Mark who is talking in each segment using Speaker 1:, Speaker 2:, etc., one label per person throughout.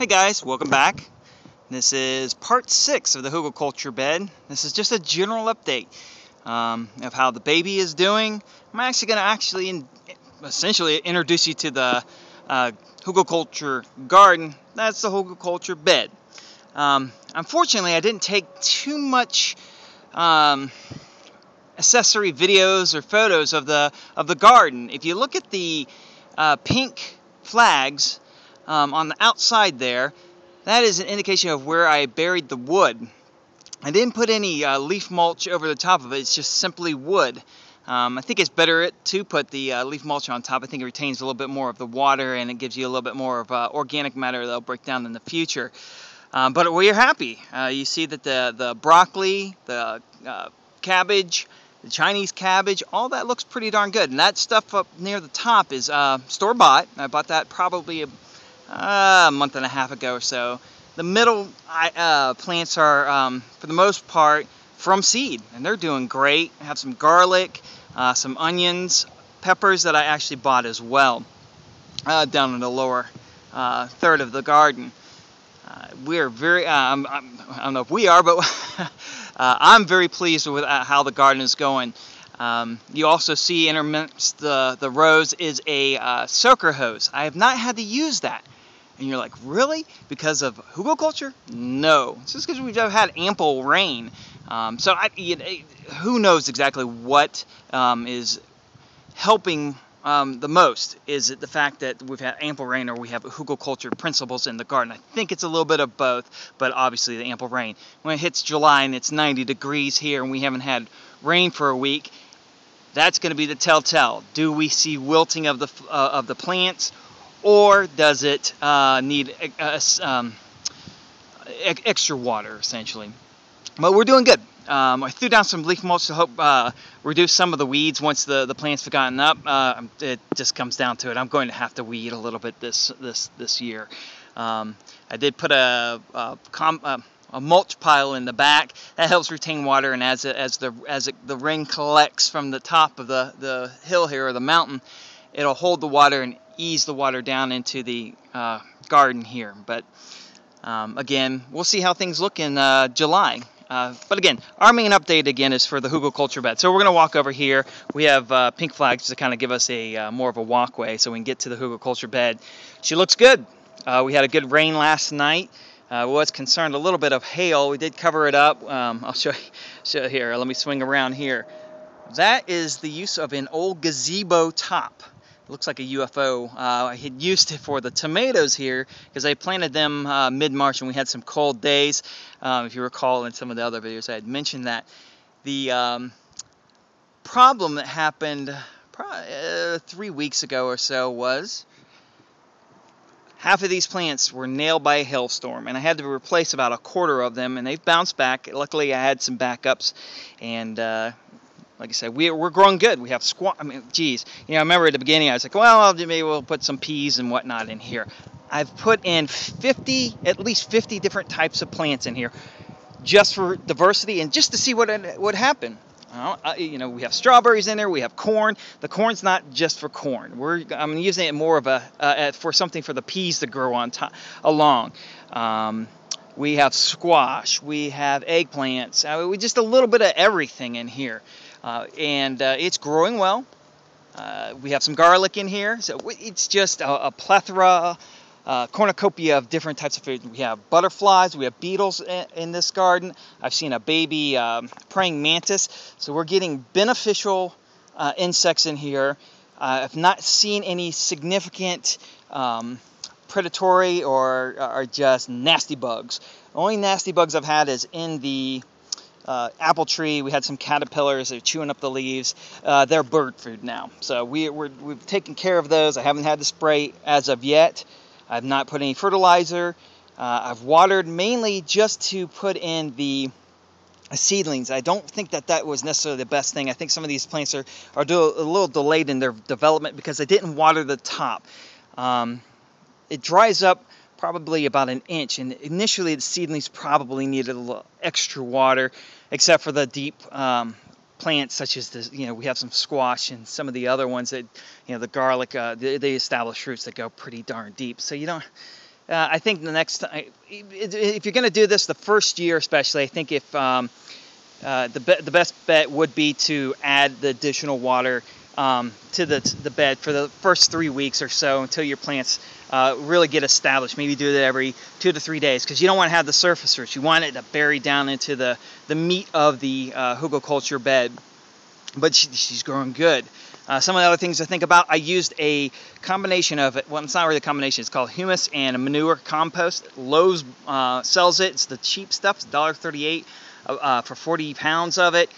Speaker 1: Hey guys, welcome back. This is part 6 of the Hugelkultur Bed. This is just a general update of how the baby is doing. I'm actually going to essentially introduce you to the Hugelkultur garden. That's the Hugelkultur bed. Unfortunately, I didn't take too much accessory videos or photos of the garden. If you look at the pink flags on the outside there, that is an indication of where I buried the wood. I didn't put any leaf mulch over the top of it. It's just simply wood. I think it's better to put the leaf mulch on top. I think it retains a little bit more of the water, and it gives you a little bit more of organic matter that'll break down in the future. But we're happy. You see that the broccoli, the cabbage, the Chinese cabbage, all that looks pretty darn good. And that stuff up near the top is store-bought. I bought that probably a month and a half ago or so. The middle plants are, for the most part, from seed, and they're doing great. I have some garlic, some onions, peppers that I actually bought as well, down in the lower third of the garden. We are very, I don't know if we are, but I'm very pleased with how the garden is going. You also see intermixed the rows is a soaker hose. I have not had to use that. And you're like, really? Because of hugelkultur? No. It's just because we've had ample rain. So who knows exactly what is helping the most? Is it the fact that we've had ample rain, or we have hugelkultur principles in the garden? I think it's a little bit of both, but obviously the ample rain. When it hits July and it's 90 degrees here and we haven't had rain for a week, that's going to be the telltale. Do we see wilting of the plants, or does it need extra water, essentially? But we're doing good. I threw down some leaf mulch to help reduce some of the weeds once the plants have gotten up. It just comes down to it. I'm going to have to weed a little bit this year. I did put a mulch pile in the back that helps retain water, and as the rain collects from the top of the hill here, or the mountain, it'll hold the water and ease the water down into the garden here. But again, we'll see how things look in July. But again, our main update again is for the Hugelkultur bed. So we're going to walk over here. We have pink flags to kind of give us a more of a walkway so we can get to the Hugelkultur bed. She looks good. We had a good rain last night. Was concerned a little bit of hail. We did cover it up. I'll show you here. Let me swing around here. That is the use of an old gazebo top. Looks like a UFO. I had used it for the tomatoes here because I planted them mid-March and we had some cold days. If you recall in some of the other videos, I had mentioned that. The problem that happened probably 3 weeks ago or so was half of these plants were nailed by a hailstorm, and I had to replace about a quarter of them, and they've bounced back. Luckily, I had some backups, and like I said, we're growing good. We have I remember at the beginning I was like, well, maybe we'll put some peas and whatnot in here. I've put in at least 50 different types of plants in here, just for diversity and just to see what would happen. We have strawberries in there. We have corn. The corn's not just for corn. I'm using it more of for something for the peas to grow on top along. We have squash. We have eggplants. We just a little bit of everything in here. And it's growing well. We have some garlic in here, so it's just a plethora, cornucopia of different types of food. We have butterflies, we have beetles in this garden. I've seen a baby praying mantis, so we're getting beneficial insects in here. I've not seen any significant predatory or just nasty bugs. The only nasty bugs I've had is in the apple tree. We had some caterpillars. They're chewing up the leaves. They're bird food now. So we've taken care of those. I haven't had to spray as of yet. I've not put any fertilizer. I've watered mainly just to put in the seedlings. I don't think that was necessarily the best thing. I think some of these plants are a little delayed in their development because I didn't water the top. It dries up probably about an inch, and initially the seedlings probably needed a little extra water, except for the deep plants such as this. We have some squash and some of the other ones that, the garlic, they establish roots that go pretty darn deep. So I think the next time, if you're going to do this the first year especially, I think if the best bet would be to add the additional water to the bed for the first 3 weeks or so until your plants really get established. Maybe do that every 2 to 3 days, because you don't want to have the surface roots. You want it to bury down into the meat of the Hugelkultur bed. But she's growing good. Some of the other things to think about, I used a combination of it. Well, it's not really a combination. It's called humus and a manure compost. Lowe's sells it. It's the cheap stuff. It's $1.38 for 40 pounds of it.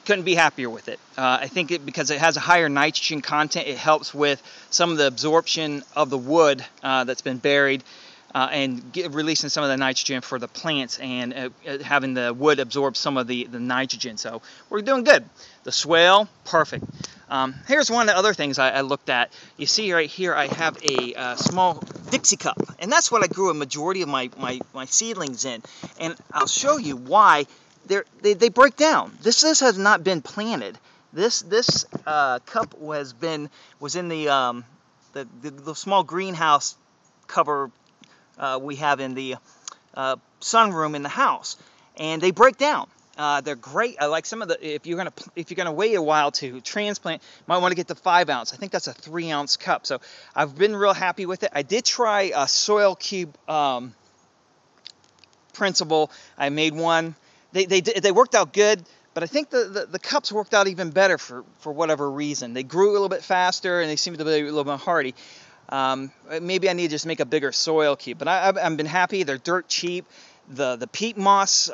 Speaker 1: Couldn't be happier with it. I think because it has a higher nitrogen content, it helps with some of the absorption of the wood that's been buried and releasing some of the nitrogen for the plants, and having the wood absorb some of the nitrogen. So we're doing good. The swale, perfect. Here's one of the other things I looked at. You see right here, I have a small Dixie cup, and that's what I grew a majority of my seedlings in. And I'll show you why they break down. This has not been planted. This cup was in the small greenhouse cover we have in the sunroom in the house, and they break down. They're great. I like some of the. If you're gonna wait a while to transplant, you might want to get the 5 ounce. I think that's a 3 ounce cup. So I've been real happy with it. I did try a soil cube principle. I made one. They worked out good, but I think the cups worked out even better for whatever reason. They grew a little bit faster, and they seemed to be a little bit hardy. Maybe I need to just make a bigger soil cube, but I've been happy. They're dirt cheap. The peat moss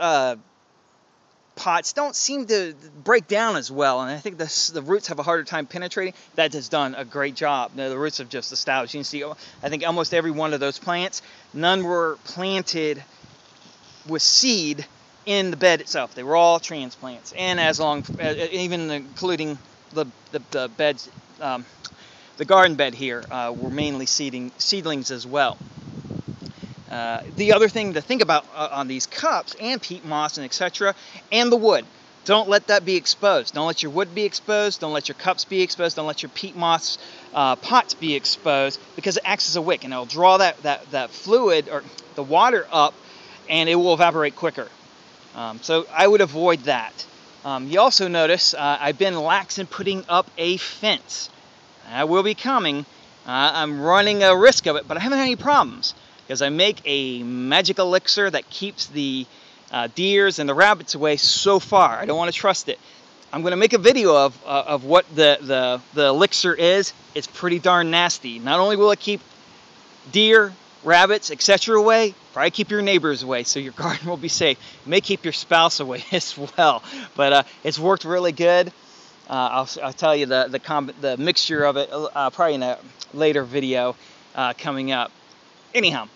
Speaker 1: pots don't seem to break down as well, and I think the roots have a harder time penetrating. That has done a great job. The roots have just established. You can see, I think almost every one of those plants, none were planted with seed in the bed itself. They were all transplants, and even including the beds, the garden bed here were mainly seedlings as well. The other thing to think about on these cups and peat moss and etc. and the wood, don't let that be exposed. Don't let your wood be exposed. Don't let your cups be exposed. Don't let your peat moss pots be exposed, because it acts as a wick, and it'll draw that fluid or the water up, and it will evaporate quicker. So I would avoid that. You also notice I've been lax in putting up a fence. I will be coming. I'm running a risk of it, but I haven't had any problems, because I make a magic elixir that keeps the deers and the rabbits away so far. I don't want to trust it. I'm going to make a video of what the elixir is. It's pretty darn nasty. Not only will it keep deer, rabbits, etc. away, probably keep your neighbors away, so your garden will be safe. It may keep your spouse away as well, but it's worked really good. I'll tell you the mixture of it probably in a later video coming up. Anyhow,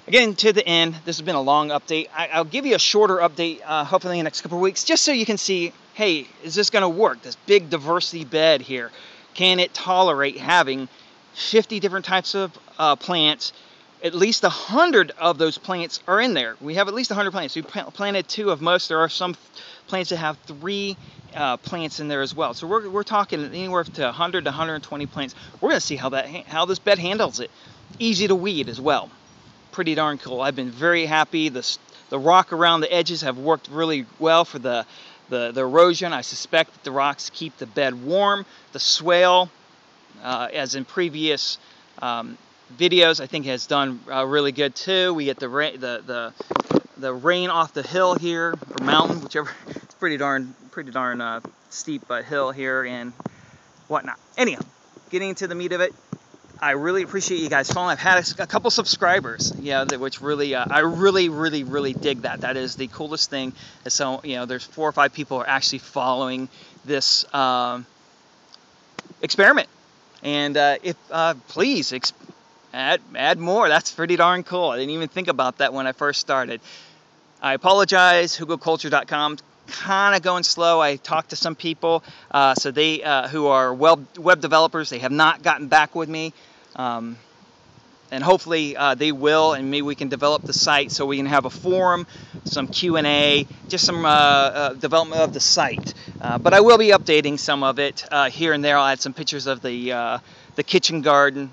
Speaker 1: again, to the end, this has been a long update. I'll give you a shorter update hopefully in the next couple of weeks, just so you can see, hey, is this going to work? This big diversity bed here, can it tolerate having 50 different types of plants? At least 100 of those plants are in there. We have at least 100 plants. We planted 2 of most. There are some plants that have 3 plants in there as well. So we're talking anywhere to 100 to 120 plants. We're going to see how this bed handles it. Easy to weed as well. Pretty darn cool. I've been very happy. The rock around the edges have worked really well for the erosion. I suspect that the rocks keep the bed warm. The swale, as in previous videos, I think has done really good too. We get the rain off the hill here, or mountain, whichever. It's pretty darn steep hill here and whatnot. Anyhow, getting into the meat of it, I really appreciate you guys following. I've had a couple subscribers, which really, I really dig that. That is the coolest thing. So, there's 4 or 5 people who are actually following this experiment. And please add more. That's pretty darn cool. I didn't even think about that when I first started. I apologize. Hugelkultur.com. Kind of going slow. I talked to some people, so they who are web developers. They have not gotten back with me, and hopefully they will, and maybe we can develop the site so we can have a forum, some Q&A, just some development of the site. But I will be updating some of it here and there. I'll add some pictures of the kitchen garden